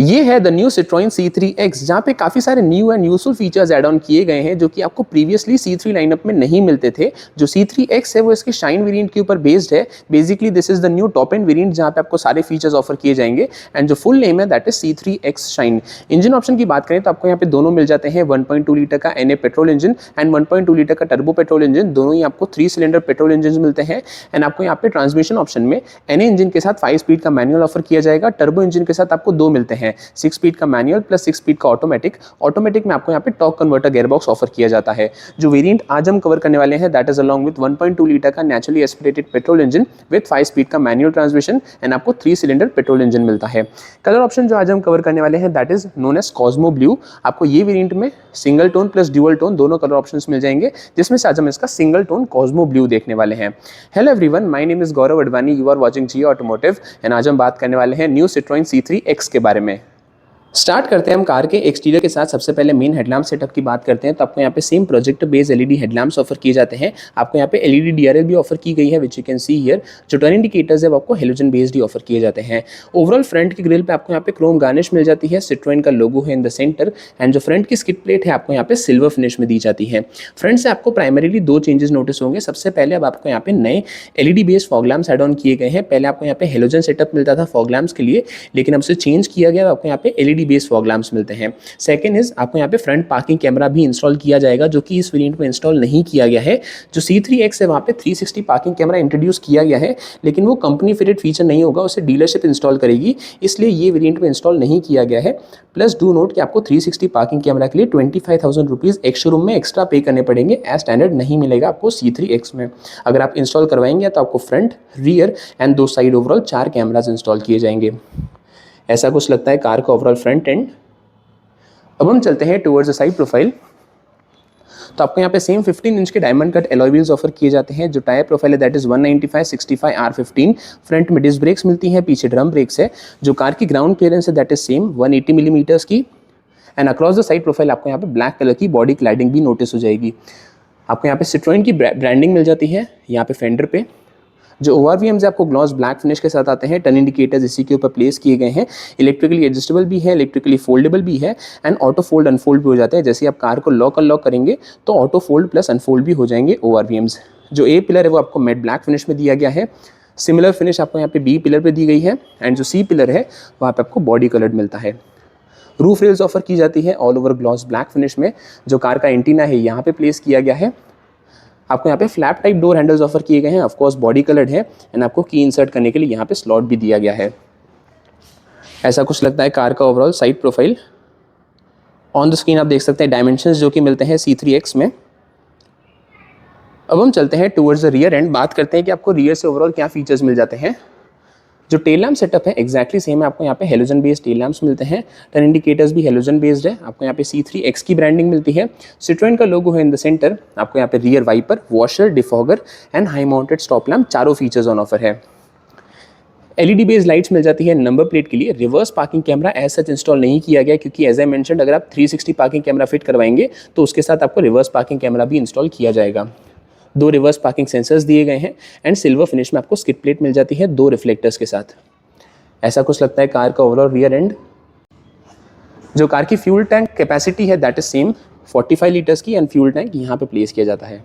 ये है the new Citroën C3X, जहाँ पे काफ़ी सारे new and useful features add on किए गए हैं जो कि आपको प्रीवियसली C3 लाइनअप में नहीं मिलते थे। जो C3X है वो इसके शाइन वेरिएंट के ऊपर बेस्ड है। Basically this is the new top end variant जहाँ पे आपको सारे फीचर्स ऑफर किए जाएंगे एंड जो फुल नेम है that is C3X shine. Engine option की बात करें तो आपको यहाँ पे दोनों मिल जाते हैं, 1.2 लीटर का NA petrol engine and 1.2 litre का टर्बो पेट्रोल इंजन। दोनों ही आपको 3 सिलेंडर पेट्रोल इंजन मिलते हैं एंड आपको यहाँ पे ट्रांसमिशन ऑप्शन में NA इंजन के साथ 5 स्पीड का मैनुअल ऑफर किया जाएगा। टर्बो इंजन के साथ आपको 2 मिलते हैं, 6 स्पीड मैनुअल प्लस 6 स्पीड का ऑटोमेटिक में आपको यहाँ पे टॉर्क कन्वर्टर गियरबॉक्स ऑफर किया जाता है। जो वेरिएंट आज हम कवर करने वाले हैं that is along with 1.2 litre का naturally aspirated petrol engine with 5 speed का मैनुअल ट्रांसमिशन एंड आपको 3 सिलेंडर पेट्रोल इंजन मिलता है। कलर ऑप्शन जो आज हम कवर करने वाले हैं that is known as cosmo blue. आपको ये वेरिएंट में single tone plus dual tone दोनों कलर ऑप्शंस मिल जाएंगे, जिसमें से आज हम इसका सिंगल टोन कॉस्मो ब्लू देखने वाले हैं। Hello everyone, my name is Gaurav Advani, you are watching Jio automotive and आज हम बात करने वाले हैं न्यू Citroën C3X के बारे में। स्टार्ट करते हैं हम कार के एक्सटीरियर के साथ। सबसे पहले मेन हेडलैम्प सेटअप की बात करते हैं तो आपको यहाँ पे same project based LED headlamps offer किए जाते हैं। आपको यहाँ पे एलईडी डीआरएल भी ऑफर की गई है which you can see here. जो टर्न इंडिकेटर्स है वो आपको हेलोजन बेस्ड ही ऑफर किए जाते हैं। ओवरऑल फ्रंट की ग्रिल पे आपको यहाँ पे क्रोम गार्निश मिल जाती है, Citroën का लोगो है इन द सेंटर एंड जो फ्रंट की स्किड प्लेट है आपको यहाँ पे सिल्वर फिनिश में दी जाती है। फ्रंट से आपको प्राइमरीली 2 चेंजेस नोटिस होंगे। सबसे पहले अब आपको यहाँ पे नए LED based fog lamps add on किए गए हैं। पहले आपको यहाँ पे हेलोजन सेटअप मिलता था फॉग लैम्प्स के लिए, लेकिन अब से चेंज किया गया, आपको यहाँ पे एलईडी बेस्ड फॉग लैम्प्स मिलते हैं। सेकंड इज आपको यहाँ पे फ्रंट पार्किंग कैमरा भी इंस्टॉल किया जाएगा जो कि इस वेरिएंट में इंस्टॉल नहीं किया गया है। जो C3X है वहाँ पे 360 पार्किंग कैमरा इंट्रोड्यूस किया गया है, लेकिन वो कंपनी फिटेड फीचर नहीं होगा, उसे डीलरशिप इंस्टॉल करेगी, इसलिए ये वेरिएंट में इंस्टॉल नहीं किया गया है। प्लस डू नोट कि आपको 360 पार्किंग कैमरा के लिए 25,000 रुपीज़ एक शोरूम में एक्स्ट्रा पे करने पड़ेंगे, एज स्टैंडर्ड नहीं मिलेगा आपको C3X में। अगर आप इंस्टॉल करवाएंगे तो आपको front, rear and 2 side overall 4 cameras install किए जाएंगे। ऐसा कुछ लगता है कार का ओवरऑल फ्रंट एंड। अब हम चलते हैं टुवर्ड्स द साइड प्रोफाइल। तो आपको यहाँ पे सेम 15 इंच के diamond cut alloy wheels offer किए जाते हैं। जो टायर प्रोफाइल है दैट इज 195/65 R15। फ्रंट में डिस्क ब्रेक्स मिलती हैं, पीछे ड्रम ब्रेक्स है। जो कार की ग्राउंड क्लियरेंस है दैट इज सेम 180 मिलीमीटर्स की and across the side profile आपको यहाँ पे ब्लैक कलर की बॉडी क्लैडिंग भी नोटिस हो जाएगी। आपको यहाँ पे Citroën की ब्रांडिंग मिल जाती है यहाँ पे फेंडर पे। जो ORVMs आपको ग्लॉस ब्लैक फिनिश के साथ आते हैं। टर्न इंडिकेटर्स इसी के ऊपर प्लेस किए गए हैं। इलेक्ट्रिकली एडजस्टेबल भी है, इलेक्ट्रिकली फोल्डेबल भी है एंड ऑटो फोल्ड अनफोल्ड भी हो जाता है। जैसे आप कार को लॉक अनलॉक करेंगे तो ऑटो फोल्ड प्लस अनफोल्ड भी हो जाएंगे ORVMs। जो A पिलर है वो आपको मेट ब्लैक फिनिश में दिया गया है। सिमिलर फिनिश आपको यहाँ पे B पिलर पे दी गई है एंड जो C पिलर है वहाँ पे आपको बॉडी कलर्ड मिलता है। रूफ रेल्स ऑफर की जाती है all over gloss black finish में। जो कार का एंटीना है यहाँ पे प्लेस किया गया है। आपको यहाँ पे flap type door handles offer किए गए हैं, ऑफ कोर्स बॉडी कलर्ड है एंड आपको की इंसर्ट करने के लिए यहाँ पे स्लॉट भी दिया गया है। ऐसा कुछ लगता है कार का overall side profile. On the screen आप देख सकते हैं डायमेंशंस जो कि मिलते हैं C3X में। अब हम चलते हैं टुवर्ड्स द रियर एंड, बात करते हैं कि आपको रियर से ओवरऑल क्या फीचर्स मिल जाते हैं। जो टेल लैम्प सेटअप है एक्जैक्टली सेम है। आपको यहाँ पे हेलोजन बेस्ड टेल लैम्प्स मिलते हैं। टर्न इंडिकेटर्स भी हेलोजन बेस्ड है। आपको यहाँ पे C3X की ब्रांडिंग मिलती है। Citroën का लोगो है इन द सेंटर। आपको यहाँ पे rear wiper, washer, defogger and high mounted stop lamp चारों फीचर्स ऑन ऑफर है। एलईडी बेस्ड लाइट्स मिल जाती है नंबर प्लेट के लिए। Reverse parking camera as such install नहीं किया गया क्योंकि एज आई मेंशन्ड अगर आप 360 पार्किंग कैमरा फिट करवाएंगे तो उसके साथ आपको रिवर्स पार्किंग कैमरा भी इंस्टॉल किया जाएगा। 2 रिवर्स पार्किंग सेंसर्स दिए गए हैं एंड सिल्वर फिनिश में आपको स्किड प्लेट मिल जाती है 2 रिफ्लेक्टर्स के साथ। ऐसा कुछ लगता है कार का ओवरऑल रियर एंड। जो कार की फ्यूल टैंक कैपेसिटी है दैट इज सेम 45 लीटर्स की एंड फ्यूल टैंक यहाँ पे प्लेस किया जाता है।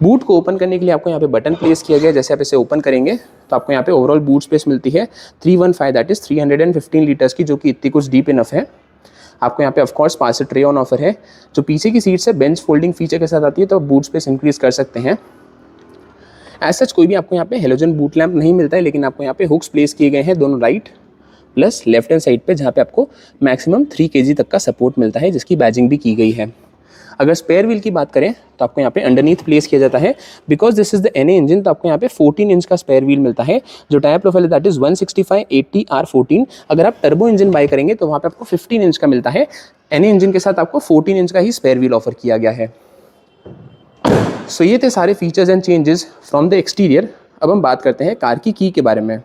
बूट को ओपन करने के लिए आपको यहाँ पे बटन प्लेस किया गया। जैसे आप इसे ओपन करेंगे तो आपको यहाँ पे ओवरऑल बूट स्पेस मिलती है 315 दैट इज 315 लीटर्स की, जो कि इतनी कुछ डीप इनफ है। आपको यहाँ पे of course pass tray on offer है। जो पीछे की सीट से बेंच फोल्डिंग फीचर के साथ आती है तो बूट स्पेस इंक्रीज कर सकते हैं। एज सच कोई भी आपको यहाँ पे हेलोजन बूट लैम्प नहीं मिलता है, लेकिन आपको यहाँ पे हुक्स प्लेस किए गए हैं दोनों right plus left hand side पे, जहाँ पे आपको मैक्सिमम 3 kg तक का सपोर्ट मिलता है, जिसकी बैजिंग भी की गई है। अगर स्पेयर व्हील की बात करें तो आपको यहाँ पे अंडरनीथ प्लेस किया जाता है। Because this is the NA engine तो आपको यहाँ पे 14 इंच का स्पेयर व्हील मिलता है। जो टायर प्रोफाइल है दैट इज 165/80 R14। अगर आप टर्बो इंजन बाय करेंगे तो वहाँ पे आपको 15 इंच का मिलता है। NA इंजन के साथ आपको 14 इंच का ही स्पेयर व्हील ऑफर किया गया है। सो ये थे सारे features and changes from the exterior. अब हम बात करते हैं कार की के बारे में।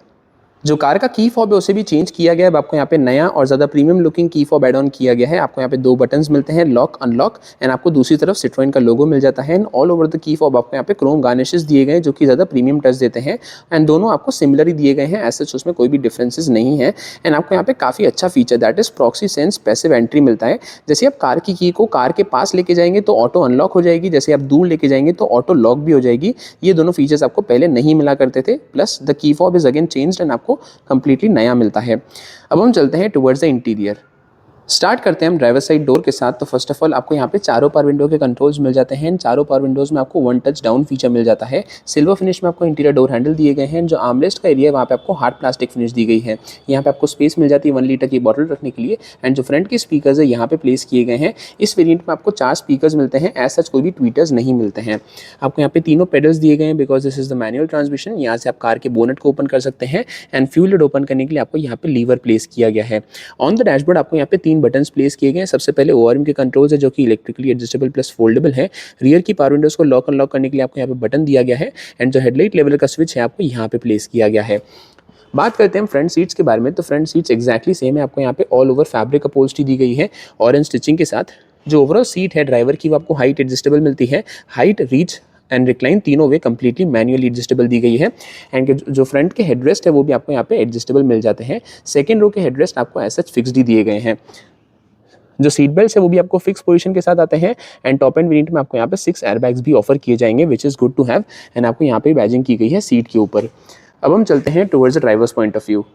जो कार का की फॉब है उसे भी चेंज किया गया है। अब आपको यहाँ पे नया और ज़्यादा premium looking key fob add on किया गया है। आपको यहाँ पे 2 बटन्स मिलते हैं, लॉक अनलॉक, एंड आपको दूसरी तरफ सिट्रोइन का लोगो मिल जाता है। And all over the key fob आपको यहाँ पे क्रोम गार्निशेस दिए गए हैं जो कि ज़्यादा प्रीमियम टच देते हैं। एंड दोनों आपको सिमिलर ही दिए गए हैं, ऐसे उसमें कोई भी डिफरेंसेस नहीं है। एंड आपको यहाँ पे काफ़ी अच्छा feature that is proxy sense passive entry मिलता है। जैसे आप कार की को कार के पास लेके जाएंगे तो ऑटो अनलॉक हो जाएगी, जैसे आप दूर लेके जाएंगे तो ऑटो लॉक भी हो जाएगी। ये दोनों फीचर्स आपको पहले नहीं मिला करते थे। Plus the key fob is again changed and आपको कंप्लीटली नया मिलता है। अब हम चलते हैं टुवर्ड्स द इंटीरियर। स्टार्ट करते हैं हम ड्राइवर साइड डोर के साथ। तो फर्स्ट ऑफ ऑल आपको यहाँ पे चारों पावर विंडो के कंट्रोल्स मिल जाते हैं। चारों पावर विंडोज में आपको वन टच डाउन फीचर मिल जाता है। सिल्वर फिनिश में आपको इंटीरियर डोर हैंडल दिए गए हैं। जो आर्मरेस्ट का एरिया है वहाँ पे आपको हार्ड प्लास्टिक फिनिश दी गई है। यहाँ पे आपको स्पेस मिल जाती है 1 लीटर की बॉटल रखने के लिए। एंड जो फ्रंट के स्पीकर्स है यहाँ पे प्लेस किए गए हैं। इस वेरियंट में आपको 4 स्पीकर्स मिलते हैं, एज सच कोई भी ट्वीटर्स नहीं मिलते हैं। आपको यहाँ पे तीनों पेडल्स दिए गए हैं because this is the manual transmission. यहाँ से आप कार के बोनट को ओपन कर सकते हैं। एंड फ्यूल लिड ओपन करने के लिए आपको यहाँ पे लीवर प्लेस किया गया है। ऑन द डैशबोर्ड आपको यहाँ पे 3 बटन्स प्लेस किए गए। सबसे पहले ओआरएम के कंट्रोल्स है जो कि इलेक्ट्रिकली एडजस्टेबल प्लस फोल्डेबल है। रियर की पावर विंडोज को लॉक अनलॉक करने के लिए आपको यहाँ पे बटन दिया गया है। एंड जो हेडलाइट लेवल का स्विच है आपको यहाँ पे प्लेस किया गया है। बात करते हैं फ्रंट सीट्स के बारे में। तो फ्रंट सीट्स एक्जैक्टली सेम है। आपको यहाँ पे ऑल ओवर फैब्रिक अपहोल्स्ट्री दी गई है ऑरेंज स्टिचिंग के साथ। जो ओवरऑल सीट है ड्राइवर की वो आपको हाइट एडजस्टेबल मिलती है। हाइट, रीच एंड रिक्लाइन तीनों वे कंप्लीटली मैनुअली एडजस्टेबल दी गई है। एंड जो फ्रंट के हेडरेस्ट है वो भी आपको यहाँ पे एडजस्टेबल मिल जाते हैं। सेकंड रो के हेडरेस्ट आपको ऐसा फिक्स्ड ही दिए गए हैं। जो सीट बेल्ट है वो भी आपको फिक्स पोजीशन के साथ आते हैं। एंड टॉप एंड वेरिएंट में आपको यहाँ पे 6 एयरबैग्स भी ऑफर किए जाएंगे which is good to have. And आपको यहाँ पे बैजिंग की गई है सीट के ऊपर। अब हम चलते हैं towards the drivers point of view.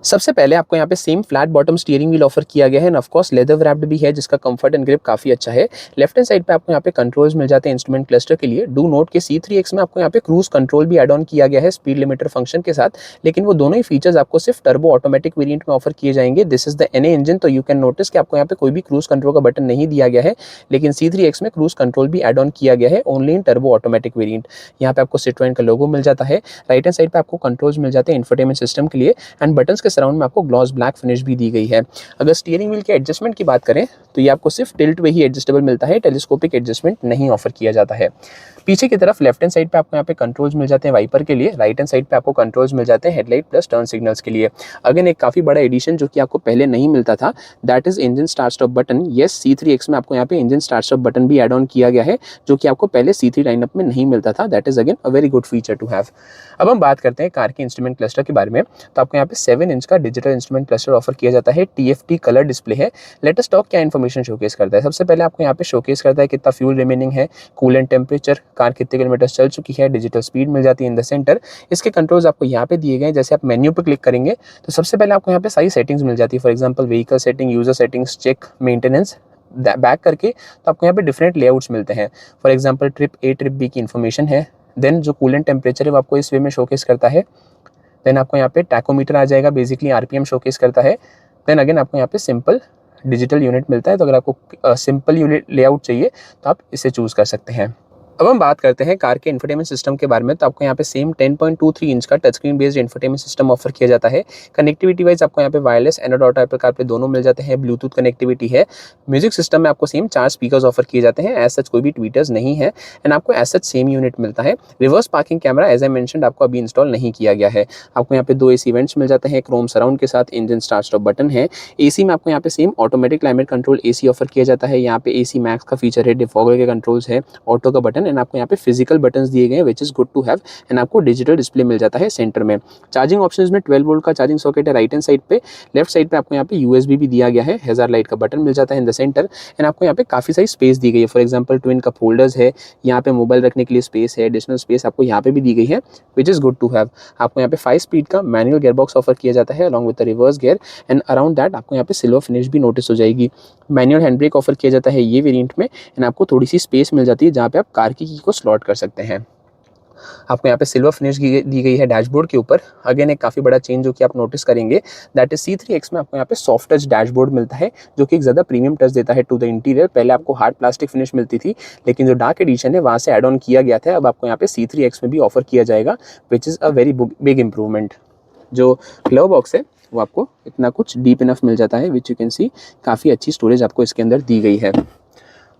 सबसे पहले आपको यहाँ पे same flat bottom steering wheel offer किया गया है। End of course leather wrapped भी है जिसका कंफर्ट एंड ग्रिप काफी अच्छा है। लेफ्ट हैंड साइड पे आपको यहाँ पे कंट्रोल्स मिल जाते हैं इंस्ट्रूमेंट क्लस्टर के लिए। डू नोट के C3X में आपको यहाँ पे क्रूज कंट्रोल भी एड ऑन किया गया है स्पीड लिमिटर फंक्शन के साथ। लेकिन वो दोनों ही फीचर्स आपको सिर्फ टर्बो ऑटोमेटिक वेरिएंट में ऑफर किए जाएंगे। This is the NA engine, तो यू कैन नोटिस कि आपको यहाँ पे कोई भी क्रूज कंट्रोल का बटन नहीं दिया गया है। लेकिन C3X में क्रूज कंट्रोल भी एड ऑन किया गया है only in turbo automatic variant. यहाँ पे आपको सिट्रोएन का लोगो मिल जाता है। राइट हैंड साइड पे आपको कंट्रोल्स मिल जाते हैं इंफोटेनमेंट सिस्टम के लिए। एंड बटन्स के सराउंड में आपको ग्लॉस ब्लैक फिनिश भी दी गई है। अगर स्टीयरिंग व्हील के एडजस्टमेंट की बात करें तो ये आपको सिर्फ टिल्ट वे ही एडजस्टेबल मिलता है। टेलीस्कोपिक एडजस्टमेंट नहीं ऑफर किया जाता है। पीछे की तरफ लेफ्ट हैंड साइड पे आपको यहाँ पे कंट्रोल्स मिल जाते हैं वाइपर के लिए। राइट हैंड साइड पे आपको कंट्रोल्स मिल जाते हैं हेडलाइट प्लस टर्न सिग्नल्स के लिए। अगेन एक काफी बड़ा एडिशन जो कि आपको पहले नहीं मिलता था, that is engine start stop button. Yes, C3X में आपको यहाँ पे इंजन स्टार्ट स्टॉप बटन भी एड ऑन किया गया है जो कि आपको पहले C3 लाइनअप में नहीं मिलता था। That is again a very good feature to have. अब हम बात करते हैं कार के इंस्ट्रूमेंट क्लस्टर के बारे में। तो आपको यहाँ पे 7 इंच का डिजिटल इंस्ट्रूमेंट क्लस्टर ऑफर किया जाता है। TFT कलर डिस्प्ले है। लेटेस्ट स्टॉक क्या इन्फॉर्मेशन शोकेस करता है? सबसे पहले आपको यहाँ पे शोकेस करता है कितना फ्यूल रिमेनिंग है, कूलेंट टेम्परेचर, कार कितने किलोमीटर चल चुकी है, डिजिटल स्पीड मिल जाती है इन द सेंटर। इसके कंट्रोल्स आपको यहाँ पे दिए गए। जैसे आप मेन्यू पे क्लिक करेंगे तो सबसे पहले आपको यहाँ पे सारी सेटिंग्स मिल जाती है। For example vehicle setting, user settings, check, maintenance, back करके तो आपको यहाँ पे डिफरेंट लेआउट्स मिलते हैं। For example trip A trip B की इन्फॉर्मेशन है। देन जो कूलेंट टेम्परेचर है वो आपको इस वे में शोकेस करता है। देन आपको यहाँ पे टैकोमीटर आ जाएगा, बेसिकली RPM शोकेस करता है। देन अगेन आपको यहाँ पे सिंपल डिजिटल यूनिट मिलता है। तो अगर आपको सिंपल यूनिट लेआउट चाहिए तो आप इसे चूज कर सकते हैं। अब हम बात करते हैं कार के इंफोटेनमेंट सिस्टम के बारे में। तो आपको यहाँ पे सेम 10.23 इंच का touch screen based infotainment system offer किया जाता है। कनेक्टिविटी वाइज आपको यहाँ पे wireless, Android auto, Apple CarPlay दोनों मिल जाते हैं। ब्लूटूथ कनेक्टिविटी है। म्यूजिक सिस्टम में आपको सेम 4 स्पीकर्स ऑफर किए जाते हैं। एज सच कोई भी ट्वीटर्स नहीं है। एंड आपको एज सच सेम यूनिट मिलता है। Reverse parking camera as I mentioned आपको अभी इंस्टॉल नहीं किया गया है। आपको यहाँ पे 2 AC वेंट्स मिल जाते हैं क्रोम सराउंड के साथ। इंजन स्टार्ट स्टॉप बटन है। AC में आपको यहाँ पे same automatic climate control AC offer किया जाता है। यहाँ पे AC मैक्स का फीचर है, डिफॉगर के कंट्रोल्स है, ऑटो का बटन। एंड आपको यहाँ पे फिजिकल बटन्स दिए गए हैं which is good to have. And आपको डिजिटल डिस्प्ले मिल जाता है सेंटर में। चार्जिंग ऑप्शंस में 12 वोल्ट का चार्जिंग सॉकेट है राइट हैंड साइड पे। लेफ्ट साइड पे आपको यहाँ पे USB भी दिया गया है। हेजार्ड लाइट का बटन मिल जाता है इन द सेंटर। एंड आपको यहाँ पे काफी सारी स्पेस दी गई है। For example twin cup holders है, यहाँ पे मोबाइल रखने के लिए स्पेस है, एडिशनल स्पेस आपको यहाँ पे भी दी गई है which is good to have. आपको यहाँ पे 5 स्पीड का मैनुअल गियर बॉक्स ऑफर किया जाता है along with the reverse gear. And around that आपको यहाँ पे सिल्वर फिनिश भी नोटिस हो जाएगी। मैनुअल हैंड ब्रेक ऑफर किया जाता है ये वेरिएंट में। एंड आपको थोड़ी सी स्पेस मिल जाती है जहाँ पे आप कार की को स्लॉट कर सकते हैं। आपको यहाँ पे सिल्वर फिनिश दी गई है डैशबोर्ड के ऊपर। अगेन एक काफ़ी बड़ा चेंज जो कि आप नोटिस करेंगे, दैट इज C3X में आपको यहाँ पे सॉफ्ट टच डैशबोर्ड मिलता है जो कि एक ज़्यादा प्रीमियम टच देता है टू द इंटीरियर। पहले आपको हार्ड प्लास्टिक फिनिश मिलती थी, लेकिन जो डार्क एडिशन है वहाँ से एड ऑन किया गया था। अब आपको यहाँ पे C3X में भी ऑफर किया जाएगा which is a very big improvement. जो ग्लव बॉक्स है वो आपको इतना कुछ डीप इनफ मिल जाता है विच यू कैन सी। काफ़ी अच्छी स्टोरेज आपको इसके अंदर दी गई है।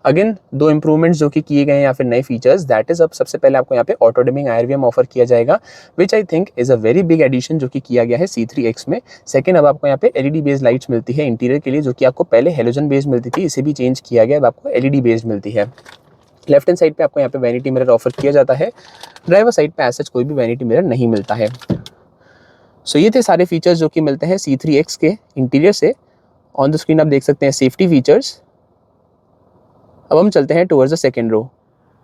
अगेन दो इंप्रूवमेंट्स जो कि किए गए हैं या फिर नए फीचर्स, दैट इज अब सबसे पहले आपको यहाँ पे ऑटो डिमिंग IRVM ऑफर किया जाएगा, which I think is a very big addition जो कि किया गया है C3X में। सेकंड, अब आपको यहाँ पे LED बेस्ड लाइट्स मिलती है इंटीरियर के लिए, जो कि आपको पहले हेलोजन बेस्ड मिलती थी, इसे भी चेंज किया गया, अब आपको LED बेस्ड मिलती है। लेफ्ट हैंड साइड पे आपको यहाँ पे वैनिटी मिरर ऑफर किया जाता है, ड्राइवर साइड पे ऐसा कोई भी वैनिटी मिरर नहीं मिलता है। सो ये थे सारे फीचर्स जो कि मिलते हैं C3X के इंटीरियर से। ऑन द स्क्रीन आप देख सकते हैं सेफ्टी फीचर्स। अब हम चलते हैं towards the second row.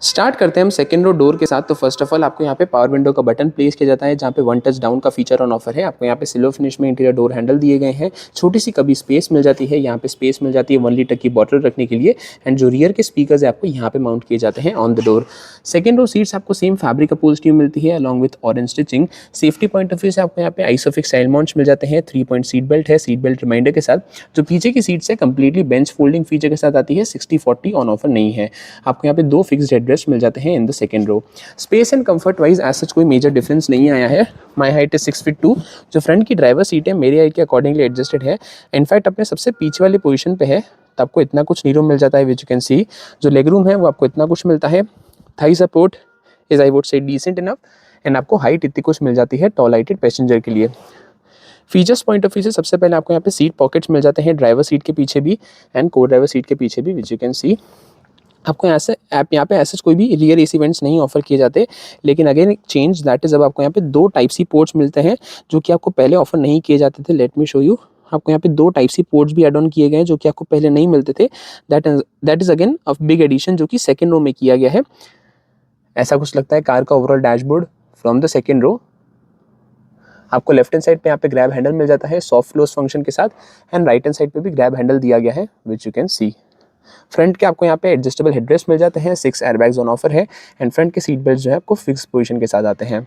Start करते हैं हम सेकंड रो डोर के साथ। तो फर्स्ट ऑफ ऑल आपको यहाँ पे पावर विंडो का बटन प्लेस किया जाता है, जहाँ पे 1 टच डाउन का फीचर ऑन ऑफर है। आपको यहाँ पे सिल्वर फिनिश में इंटीरियर डोर हैंडल दिए गए हैं, छोटी सी कभी स्पेस मिल जाती है, यहाँ पे स्पेस मिल जाती है 1 लीटर की बॉटल रखने के लिए। एंड जो रियर के स्पीकर्स है आपको यहाँ पे माउंट किए जाते हैं on the door. Second row seats आपको सेम फैब्रिक अपहोल्स्ट्री मिलती है along with orange stitching. Safety point of view से आपको यहाँ पे आइसोफिक्स साइड माउंट्स मिल जाते हैं, 3 पॉइंट सीट बेल्ट है, सीट बेल्ट रिमाइंडर के साथ। जो पीछे की सीट्स है कंप्लीटली बेंच फोल्डिंग फीचर के साथ आती है, 60/40 ऑन ऑफर नहीं है। आपको यहाँ पे 2 फिक्स्ड हेडरेस्ट मिल जाते हैं in the second row. Space and comfort wise as such कोई मेजर डिफरेंस नहीं आया है। My height is 6'2". जो फ्रंट की ड्राइवर सीट है मेरी हाइट के अकॉर्डिंगली एडजस्टेड है। इनफैक्ट अपने सबसे पीछे वाली पोजीशन पे है, तो आपको इतना कुछ नी रूम मिल जाता है, विच यू कैन सी। जो लेग रूम है वो आपको इतना कुछ मिलता है। Thigh support is I would say decent enough, and आपको हाइट इतनी कुछ मिल जाती है टॉल हाइटेड पैसेंजर के लिए। फीचर्स पॉइंट ऑफ व्यू से सबसे पहले आपको यहाँ पे सीट पॉकेट्स मिल जाते हैं, ड्राइवर सीट के पीछे भी एंड को ड्राइवर सीट के पीछे भी, विच यू कैन सी। आपको यहाँ पे ऐसे कोई भी रियर AC वेंट्स नहीं ऑफर किए जाते, लेकिन अगेन चेंज दैट इज अब आपको यहाँ पे 2 टाइप सी पोर्ट्स मिलते हैं, जो कि आपको पहले ऑफर नहीं किए जाते थे। Let me show you. आपको यहाँ पे 2 टाइप सी पोर्ट्स भी एड ऑन किए गए हैं, जो कि आपको पहले नहीं मिलते थे। That is again a big addition जो कि सेकेंड रो में किया गया है। ऐसा कुछ लगता है कार का overall dashboard from the second row. आपको लेफ्ट हैंड साइड पे यहाँ पे ग्रैब हैंडल मिल जाता है सॉफ्ट क्लोज फंक्शन के साथ, एंड राइट हैंड साइड पे भी ग्रैब हैंडल दिया गया है, which you can see. Front के आपको यहाँ पे एडजस्टेबल हेडरेस्ट मिल जाते हैं, 6 एयरबैग्स ऑन ऑफर है, एंड फ्रंट के सीट बेल्ट जो है आपको फिक्स पोजीशन के साथ आते हैं।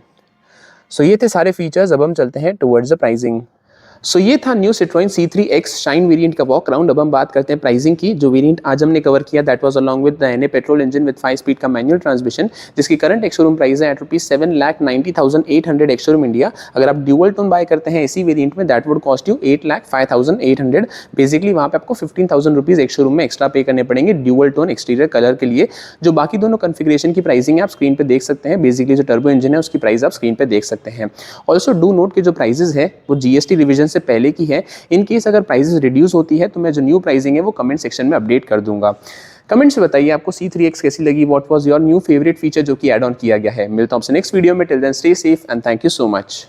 सो ये थे सारे फीचर्स। अब हम चलते हैं टुवर्ड्स द प्राइसिंग। सो ये था new Citroën C3X shine variant का वॉक अराउंड। अब हम बात करते हैं प्राइसिंग की। जो वेरिएंट आज हमने कवर किया that was along with the NA petrol engine with 5 speed का मैनुअल ट्रांसमिशन, जिसकी करंट एक्स-शोरूम प्राइस है एट ₹7,90,800 एक्स-शोरूम इंडिया। अगर आप ड्यूअल टोन बाय करते हैं इसी वेरिएंट में that would cost you 8,05,800। Basically वहाँ पे आपको 15,000 रुपीज एक्स-शोरूम में एक्स्ट्रा पे करने पड़ेंगे ड्यूअल टोन एक्सटीरियर कलर के लिए। जो बाकी दोनों कॉन्फ़िगरेशन की प्राइसिंग है आप स्क्रीन पे देख सकते हैं। बेसिकली जो टर्बो इंजन है उसकी प्राइस आप स्क्रीन पे देख सकते हैं। ऑल्सो डू नोट के जो प्राइसेस है वो GST रिविजन से पहले की है। इन केस अगर प्राइसेस रिड्यूस होती है तो मैं जो न्यू प्राइसिंग है वो कमेंट सेक्शन में अपडेट कर दूंगा। कमेंट से बताइए आपको C3X कैसी लगी, what was your new favourite feature जो कि ऐड ऑन किया गया है। मिलता हूं आपसे नेक्स्ट वीडियो में। Till then stay safe and thank you so much.